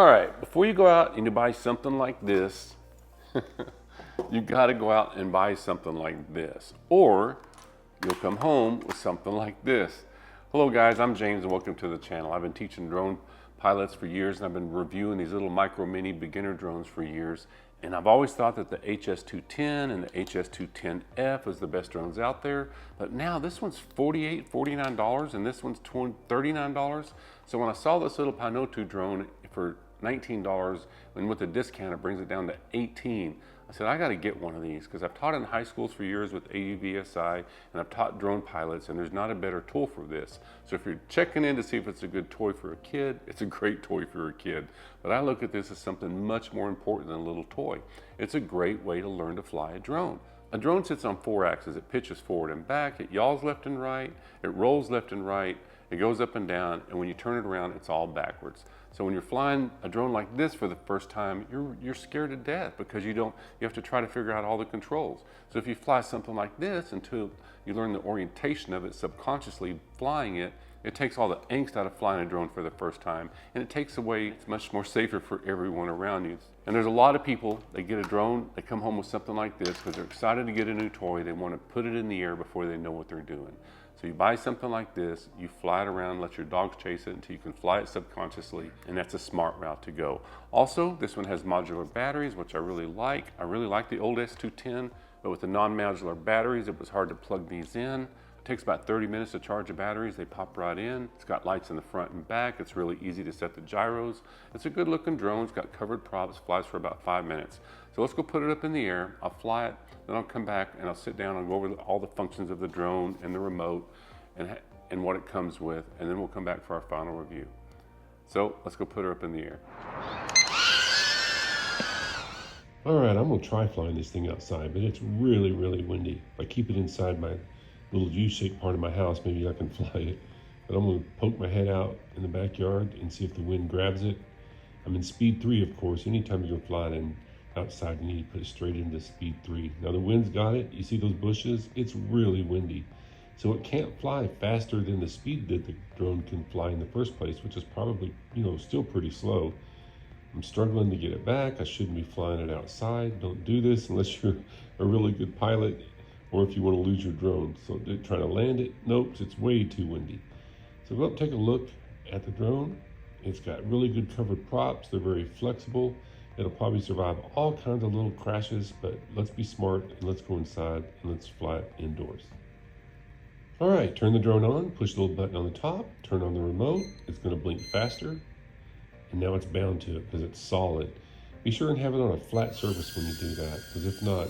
All right, before you go out and you buy something like this, you got to go out and buy something like this, or you'll come home with something like this. Hello guys, I'm James and welcome to the channel. I've been teaching drone pilots for years, and I've been reviewing these little micro mini beginner drones for years, and I've always thought that the HS210 and the HS210F was the best drones out there, but now this one's $48, $49 and this one's $39. So when I saw this little Pinotu drone for $19, and with a discount it brings it down to $18, I said I got to get one of these because I've taught in high schools for years with AUVSI, and I've taught drone pilots, and there's not a better tool for this. So if you're checking in to see if it's a good toy for a kid, it's a great toy for a kid. But I look at this as something much more important than a little toy. It's a great way to learn to fly a drone. A drone sits on 4 axes. It pitches forward and back, it yaws left and right, it rolls left and right, it goes up and down, and when you turn it around, it's all backwards. So when you're flying a drone like this for the first time, you're scared to death because you have to try to figure out all the controls. So if you fly something like this until you learn the orientation of it subconsciously flying it, it takes all the angst out of flying a drone for the first time, and it takes away, it's much more safer for everyone around you. And there's a lot of people, they get a drone, they come home with something like this because they're excited to get a new toy, they want to put it in the air before they know what they're doing. So you buy something like this, you fly it around, let your dogs chase it until you can fly it subconsciously, and that's a smart route to go. Also, this one has modular batteries, which I really like. I really like the old S210, but with the non-modular batteries, it was hard to plug these in. It takes about 30 minutes to charge the batteries. They pop right in. It's got lights in the front and back. It's really easy to set the gyros. It's a good looking drone. It's got covered props, flies for about 5 minutes. So let's go put it up in the air. I'll fly it, then I'll come back and I'll sit down and go over all the functions of the drone and the remote and what it comes with, and then we'll come back for our final review. So let's go put her up in the air. All right, I'm gonna try flying this thing outside, but it's really, really windy. If I keep it inside my little U-shaped part of my house, maybe I can fly it. But I'm gonna poke my head out in the backyard and see if the wind grabs it. I'm in speed 3, of course. Anytime you're gonna fly it outside, you need to put it straight into speed 3. Now the wind's got it. You see those bushes? It's really windy. So it can't fly faster than the speed that the drone can fly in the first place, which is probably, still pretty slow. I'm struggling to get it back. I shouldn't be flying it outside. Don't do this unless you're a really good pilot or if you want to lose your drone. So trying to land it, nope, it's way too windy. So go up, take a look at the drone. It's got really good covered props. They're very flexible. It'll probably survive all kinds of little crashes, but let's be smart and let's go inside and let's fly it indoors. All right, turn the drone on, push the little button on the top, turn on the remote. It's gonna blink faster. And now it's bound to it because it's solid. Be sure and have it on a flat surface when you do that, because if not,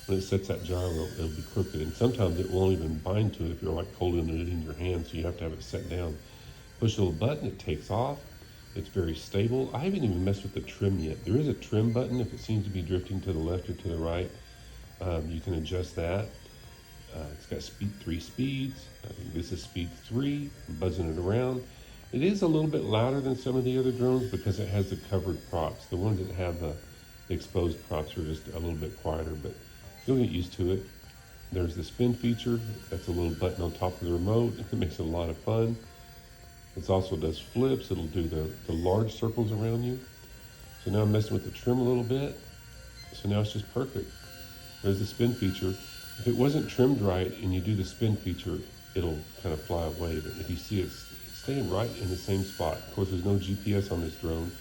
when it sets that gyro, it'll be crooked. And sometimes it won't even bind to it if you're like holding it in your hand, so you have to have it set down. Push the little button, it takes off. It's very stable. I haven't even messed with the trim yet. There is a trim button if it seems to be drifting to the left or to the right. You can adjust that. It's got 3 speeds. I think this is speed 3, buzzing it around. It is a little bit louder than some of the other drones because it has the covered props. The ones that have the exposed props are just a little bit quieter, but you'll get used to it. There's the spin feature. That's a little button on top of the remote. It makes it a lot of fun. It also does flips. It'll do the large circles around you. So now I'm messing with the trim a little bit. So now it's just perfect. There's the spin feature. If it wasn't trimmed right and you do the spin feature, it'll kind of fly away. But if you see it's staying right in the same spot. Of course, there's no GPS on this drone.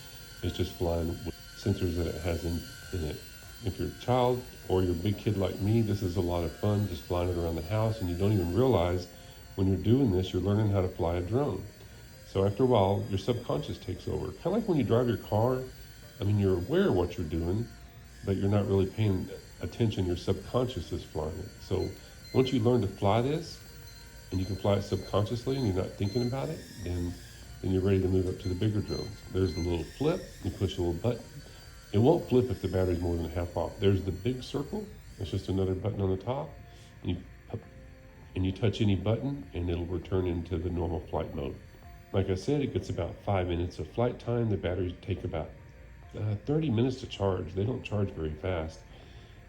It's just flying with sensors that it has in it. If you're a child or you're a big kid like me, this is a lot of fun, just flying it around the house, and you don't even realize when you're doing this, you're learning how to fly a drone. So after a while, your subconscious takes over. Kind of like when you drive your car. I mean, you're aware of what you're doing, but you're not really paying attention. Your subconscious is flying it. So once you learn to fly this, and you can fly it subconsciously and you're not thinking about it, then you're ready to move up to the bigger drones. There's the little flip. You push a little button. It won't flip if the battery's more than half off. There's the big circle. It's just another button on the top. And you touch any button and it'll return into the normal flight mode. Like I said, it gets about 5 minutes of flight time. The batteries take about 30 minutes to charge. They don't charge very fast.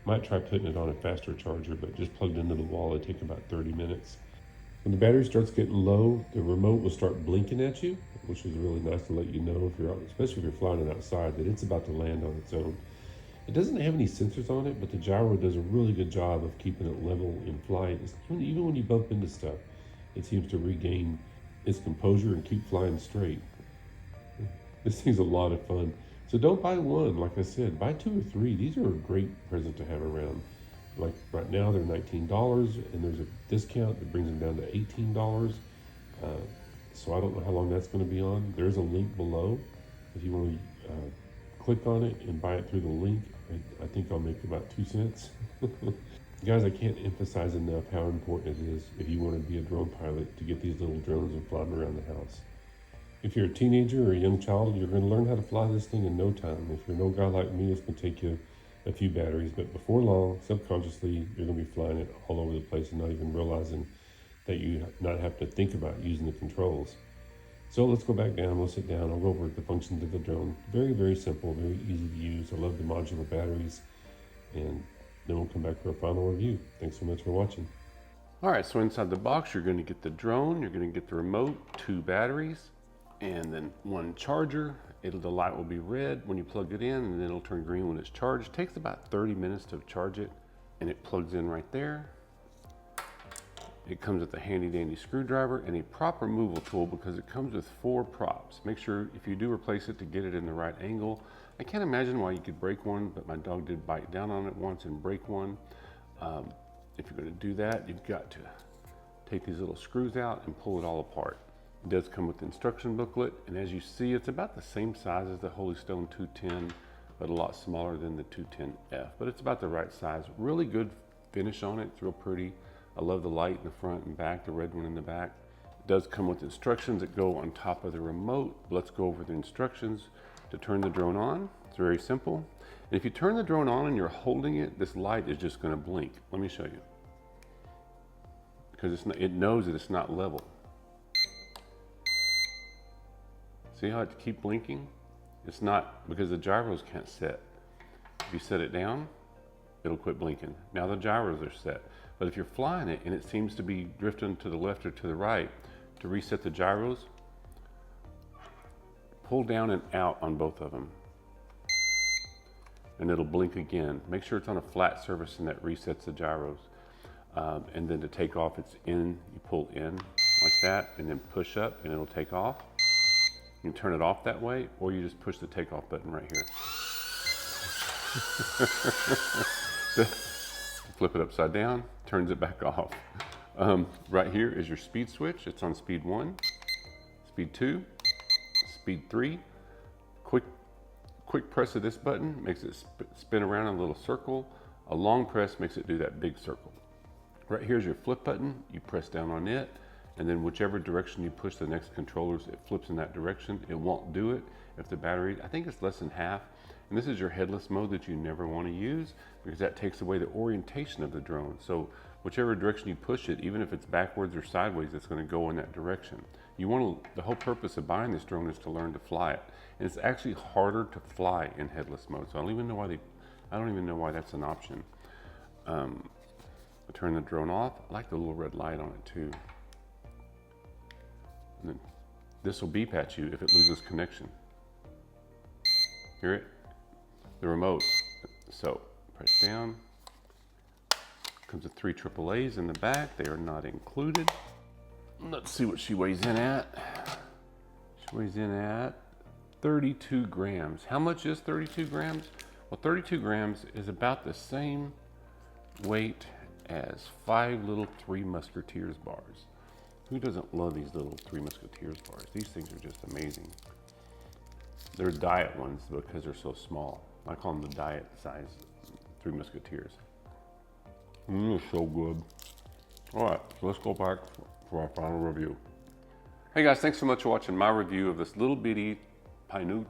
Might try putting it on a faster charger, but just plugged into the wall, it'd take about 30 minutes. When the battery starts getting low, the remote will start blinking at you, which is really nice to let you know if you're out, especially if you're flying it outside, that it's about to land on its own. It doesn't have any sensors on it, but the gyro does a really good job of keeping it level in flight. Even when you bump into stuff, it seems to regain its composure and keep flying straight. This thing's a lot of fun. So don't buy one, like I said, buy two or three. These are a great present to have around. Like right now, they're $19, and there's a discount that brings them down to $18. Uh, so I don't know how long that's going to be on. There's a link below if you want to click on it and buy it through the link. I think I'll make about 2 cents. Guys, I can't emphasize enough how important it is if you want to be a drone pilot to get these little drones and fly them around the house. If you're a teenager or a young child, you're going to learn how to fly this thing in no time. If you're no guy like me, it's going to take you a few batteries, but before long, subconsciously, you're going to be flying it all over the place and not even realizing that you not have to think about using the controls. So let's go back down, we'll sit down, I'll go over the functions of the drone. Very, very simple, very easy to use. I love the modular batteries, and then we'll come back for a final review. Thanks so much for watching. All right, so inside the box, you're going to get the drone, you're going to get the remote, 2 batteries, and then 1 charger. The light will be red when you plug it in, and then it'll turn green when it's charged. It takes about 30 minutes to charge it, and it plugs in right there. It comes with a handy dandy screwdriver and a prop removal tool because it comes with 4 props. Make sure if you do replace it to get it in the right angle. I can't imagine why you could break one, but my dog did bite down on it once and break one. If you're going to do that, you've got to take these little screws out and pull it all apart. It does come with the instruction booklet, and as you see, it's about the same size as the Holy Stone 210, but a lot smaller than the 210F, but it's about the right size. Really good finish on it, it's real pretty. I love the light in the front and back, the red one in the back. It does come with instructions that go on top of the remote. Let's go over the instructions to turn the drone on. It's very simple. And if you turn the drone on and you're holding it, this light is just going to blink. Let me show you. Because it knows that it's not level. See how it keeps blinking? It's not because the gyros can't set. If you set it down, it'll quit blinking. Now the gyros are set. But if you're flying it and it seems to be drifting to the left or to the right, to reset the gyros, pull down and out on both of them. And it'll blink again. Make sure it's on a flat surface and that resets the gyros. And then to take off, it's in, you pull in like that and then push up and it'll take off. You can turn it off that way, or you just push the takeoff button right here. Flip it upside down, turns it back off. Right here is your speed switch. It's on speed 1, speed 2, speed 3. Quick press of this button makes it spin around in a little circle. A long press makes it do that big circle. Right here's your flip button. You press down on it, and then whichever direction you push the next controllers, it flips in that direction. It won't do it if the battery, I think it's less than half. And this is your headless mode that you never want to use because that takes away the orientation of the drone. So whichever direction you push it, even if it's backwards or sideways, it's going to go in that direction. The whole purpose of buying this drone is to learn to fly it. And it's actually harder to fly in headless mode. So I don't even know why that's an option. I turn the drone off. I like the little red light on it too. And then this will beep at you if it loses connection. Hear it? The remote. So press down. Comes with 3 AAAs in the back. They are not included. Let's see what she weighs in at. She weighs in at 32 grams. How much is 32 grams? Well, 32 grams is about the same weight as 5 little Three Musketeers bars. Who doesn't love these little Three Musketeers bars? These things are just amazing. They're diet ones because they're so small. I call them the diet size Three Musketeers. So good. All right, so let's go back for our final review. Hey guys, thanks so much for watching my review of this little bitty Pinotu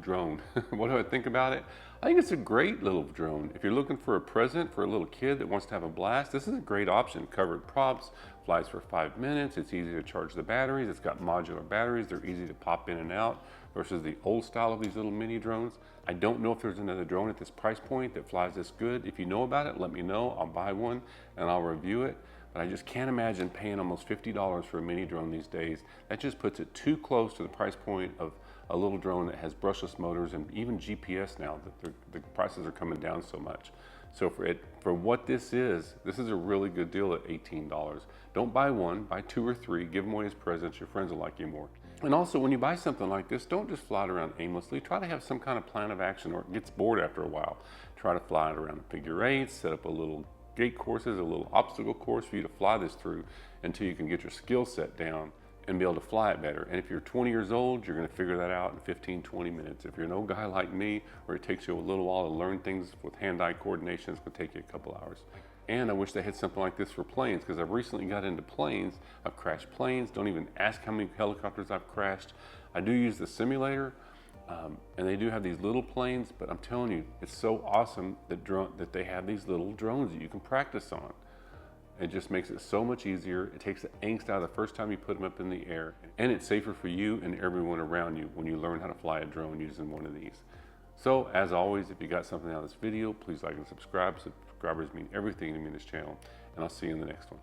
drone. What do I think about it? I think it's a great little drone. If you're looking for a present for a little kid that wants to have a blast, this is a great option. Covered props, flies for 5 minutes, it's easy to charge the batteries, it's got modular batteries, they're easy to pop in and out versus the old style of these little mini drones. I don't know if there's another drone at this price point that flies this good. If you know about it, let me know. I'll buy one and I'll review it. but I just can't imagine paying almost $50 for a mini drone these days. That just puts it too close to the price point of a little drone that has brushless motors and even GPS now, that the prices are coming down so much. So for what this is a really good deal at $18. Don't buy one, buy 2 or 3, give them away as presents. Your friends will like you more. And also, when you buy something like this, don't just fly it around aimlessly. Try to have some kind of plan of action, or it gets bored after a while. Try to fly it around figure 8s, set up a little gate courses, a little obstacle course for you to fly this through until you can get your skill set down and be able to fly it better. And if you're 20 years old, you're gonna figure that out in 15, 20 minutes. If you're an old guy like me, where it takes you a little while to learn things with hand-eye coordination, it's gonna take you a couple hours. And I wish they had something like this for planes, because I've recently got into planes. I've crashed planes. Don't even ask how many helicopters I've crashed. I do use the simulator, and they do have these little planes, but I'm telling you, it's so awesome that they have these little drones that you can practice on. It just makes it so much easier. It takes the angst out of the first time you put them up in the air, and it's safer for you and everyone around you when you learn how to fly a drone using one of these. So, as always, if you got something out of this video, please like and subscribe. Subscribers mean everything to me in this channel, and I'll see you in the next one.